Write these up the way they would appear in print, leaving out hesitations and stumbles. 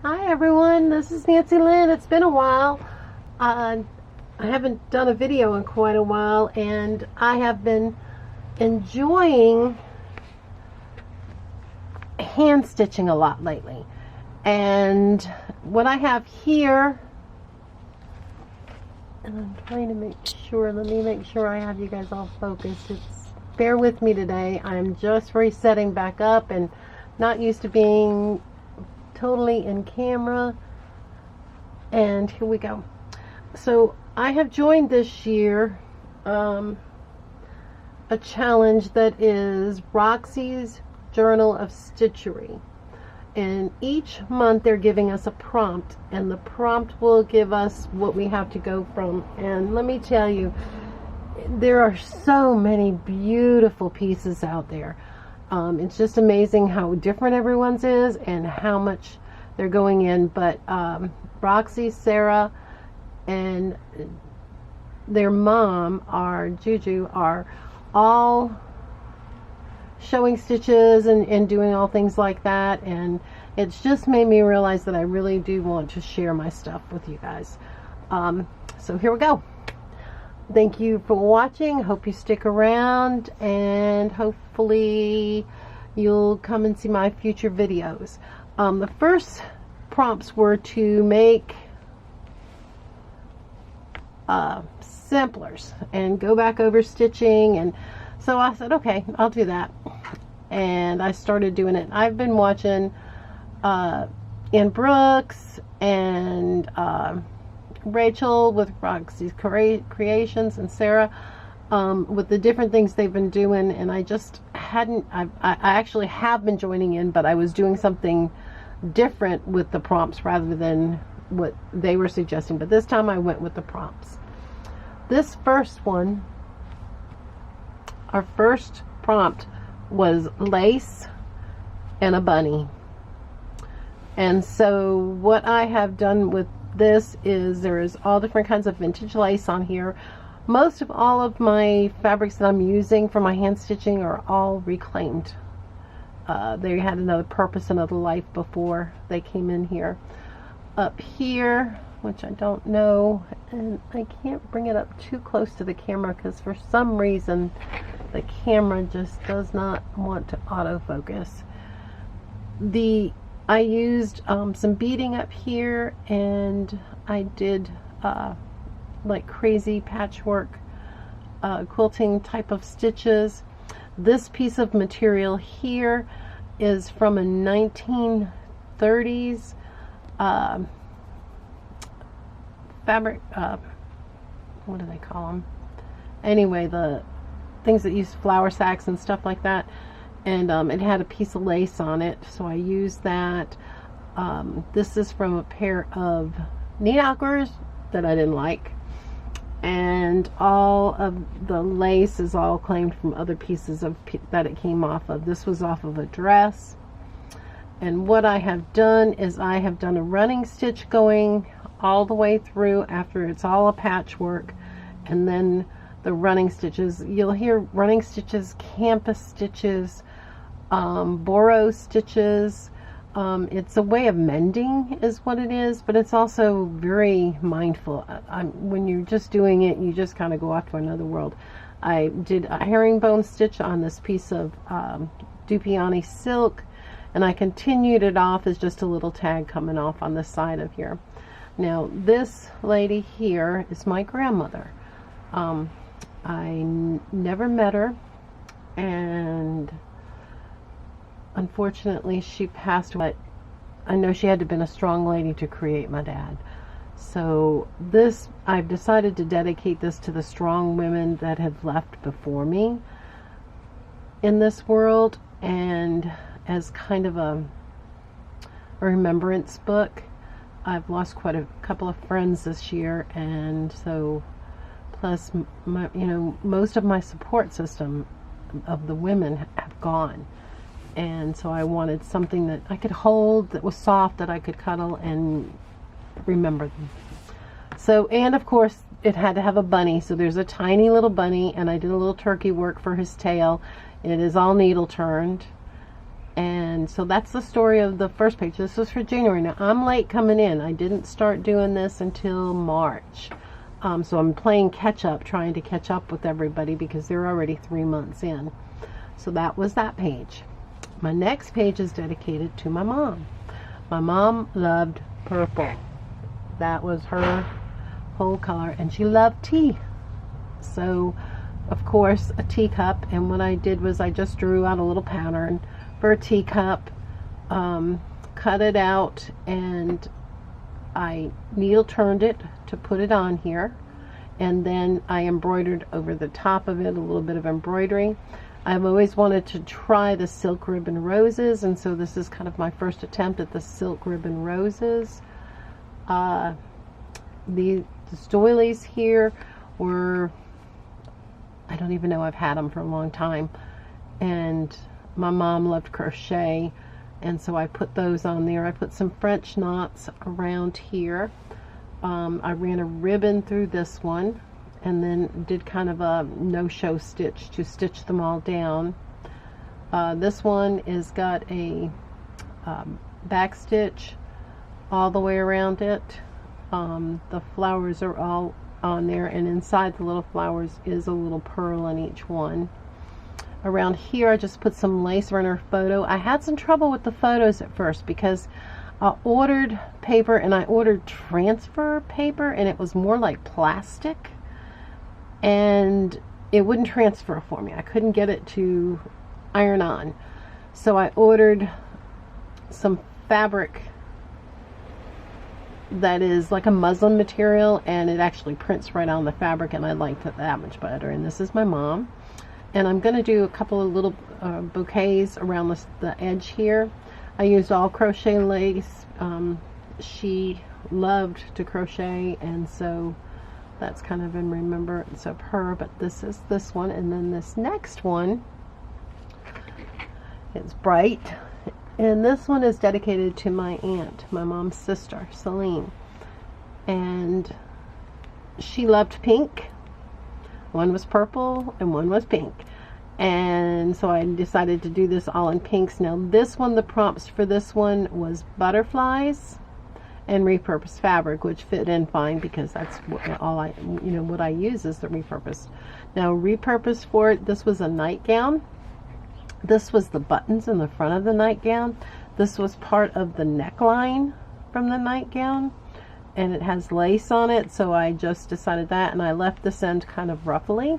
Hi everyone, this is Nancy Lynn. It's been a while. I haven't done a video in quite a while, and I have been enjoying hand stitching a lot lately. And what I have here, and I'm trying to make sure, let me make sure I have you guys all focused. Bear with me today. I'm just resetting back up and not used to being totally in camera. And here we go. So I have joined this year a challenge that is Roxy's Journal of Stitchery, and each month they're giving us a prompt, and the prompt will give us what we have to go from. And let me tell you, there are so many beautiful pieces out there. It's just amazing how different everyone's is and how much they're going in. But Roxy, Sarah, and their mom, Juju, are all showing stitches and doing all things like that. And it's just made me realize that I really do want to share my stuff with you guys. So here we go. Thank you for watching. Hope you stick around, and hopefully you'll come and see my future videos. The first prompts were to make samplers and go back over stitching, and so I said, okay, I'll do that. And I started doing it. I've been watching Ann Brooks and Rachel with Roxy's Creations, and Sarah with the different things they've been doing, and I just hadn't, I actually have been joining in, but I was doing something different with the prompts rather than what they were suggesting. But this time I went with the prompts. This first one, our first prompt, was lace and a bunny. And so what I have done with this is there is all different kinds of vintage lace on here. Most of all of my fabrics that I'm using for my hand stitching are all reclaimed. They had another purpose, another life before they came in here. Up here, which I don't know, and I can't bring it up too close to the camera because for some reason the camera just does not want to autofocus. I used some beading up here, and I did like crazy patchwork quilting type of stitches. This piece of material here is from a 1930s fabric, what do they call them? Anyway, the things that use flour sacks and stuff like that. And it had a piece of lace on it, so I used that. This is from a pair of knee anchors that I didn't like, and all of the lace is all claimed from other pieces of that it came off of. This was off of a dress. And what I have done is I have done a running stitch going all the way through after it's all a patchwork, and then the running stitches. You'll hear running stitches, campus stitches, borrow stitches. It's a way of mending is what it is, but it's also very mindful. When you're just doing it, you just kind of go off to another world. I did a herringbone stitch on this piece of Dupioni silk, and I continued it off as just a little tag coming off on the side of here. Now this lady here is my grandmother. I never met her, and unfortunately she passed away. I know she had to have been a strong lady to create my dad. So this, I've decided to dedicate this to the strong women that have left before me in this world, and as kind of a remembrance book. I've lost quite a couple of friends this year, and so plus my, most of my support system of the women have gone. And so I wanted something that I could hold, that was soft, that I could cuddle and remember them. So, and of course it had to have a bunny, so there's a tiny little bunny, and I did a little turkey work for his tail. It is all needle turned, and And so that's the story of the first page. This was for January. Now I'm late coming in. I didn't start doing this until March. So I'm playing catch up, trying to catch up with everybody because they're already 3 months in. So that was that page. My next page is dedicated to my mom. My mom loved purple. That was her whole color, and she loved tea. So of course a teacup, and what I did was I just drew out a little pattern for a teacup, cut it out, and I needle turned it to put it on here, and then I embroidered over the top of it, a little bit of embroidery. I've always wanted to try the silk ribbon roses, and so this is kind of my first attempt at the silk ribbon roses. The doilies here were, I don't even know, I've had them for a long time, and my mom loved crochet, and so I put those on there. I put some French knots around here. I ran a ribbon through this one, and then did kind of a no-show stitch to stitch them all down. This one is got a back stitch all the way around it. The flowers are all on there, and inside the little flowers is a little pearl in each one. Around here I just put some lace around her photo. I had some trouble with the photos at first because I ordered paper, and I ordered transfer paper, and it was more like plastic, and it wouldn't transfer for me. I couldn't get it to iron on. So I ordered some fabric that is like a muslin material, and it actually prints right on the fabric, and I liked it that much better. And this is my mom, and I'm going to do a couple of little bouquets around the edge here. I used all crochet lace. She loved to crochet, and so that's kind of in remembrance of her. But this is this one, and then this next one, it's bright. And this one is dedicated to my aunt, my mom's sister, Celine. And she loved pink. One was purple and one was pink. And so I decided to do this all in pinks. Now this one, the prompts for this one was butterflies and repurposed fabric, which fit in fine because that's all I, what I use is the repurposed. Now repurposed for it, this was a nightgown. This was the buttons in the front of the nightgown. This was part of the neckline from the nightgown, and it has lace on it, so I just decided that, and I left this end kind of ruffly.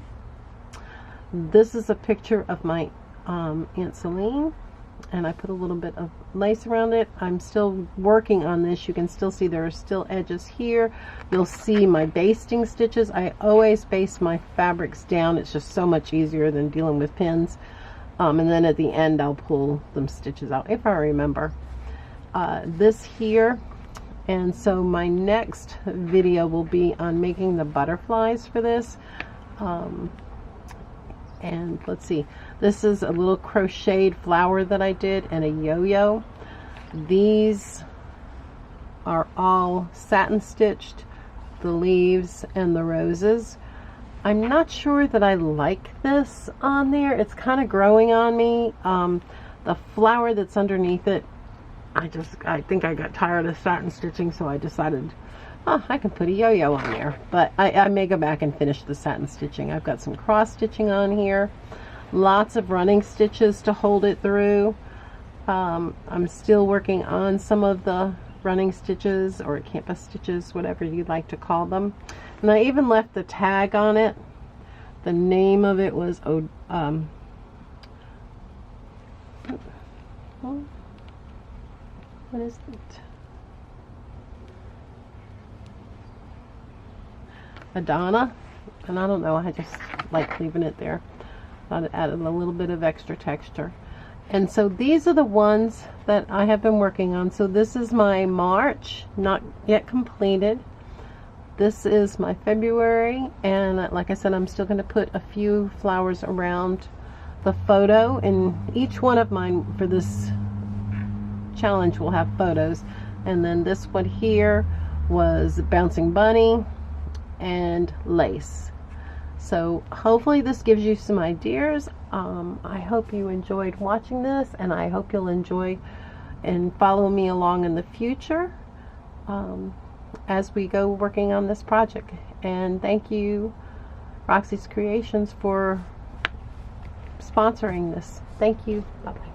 This is a picture of my Aunt Celine, and I put a little bit of lace around it. I'm still working on this. You can still see there are still edges here. You'll see my basting stitches. I always baste my fabrics down. It's just so much easier than dealing with pins. And then at the end I'll pull them stitches out if I remember. This here, and so my next video will be on making the butterflies for this. And let's see, this is a little crocheted flower that I did, and a yo-yo. These are all satin stitched, the leaves and the roses. I'm not sure that I like this on there. It's kind of growing on me. The flower that's underneath it, I think I got tired of satin stitching, so I decided, oh, I can put a yo-yo on there. But I may go back and finish the satin stitching. I've got some cross stitching on here. Lots of running stitches to hold it through. I'm still working on some of the running stitches or campus stitches, whatever you'd like to call them. And I even left the tag on it. The name of it was what is it? Adana, and I don't know, I just like leaving it there. Thought it added a little bit of extra texture. And so these are the ones that I have been working on. So this is my March, not yet completed. This is my February, and like I said, I'm still going to put a few flowers around the photo, and each one of mine for this challenge will have photos. And then this one here was Bouncing Bunny and lace. So hopefully this gives you some ideas I hope you enjoyed watching this, and I hope you'll enjoy and follow me along in the future as we go working on this project. And thank you, Roxy's Creations, for sponsoring this. Thank you. Bye-bye.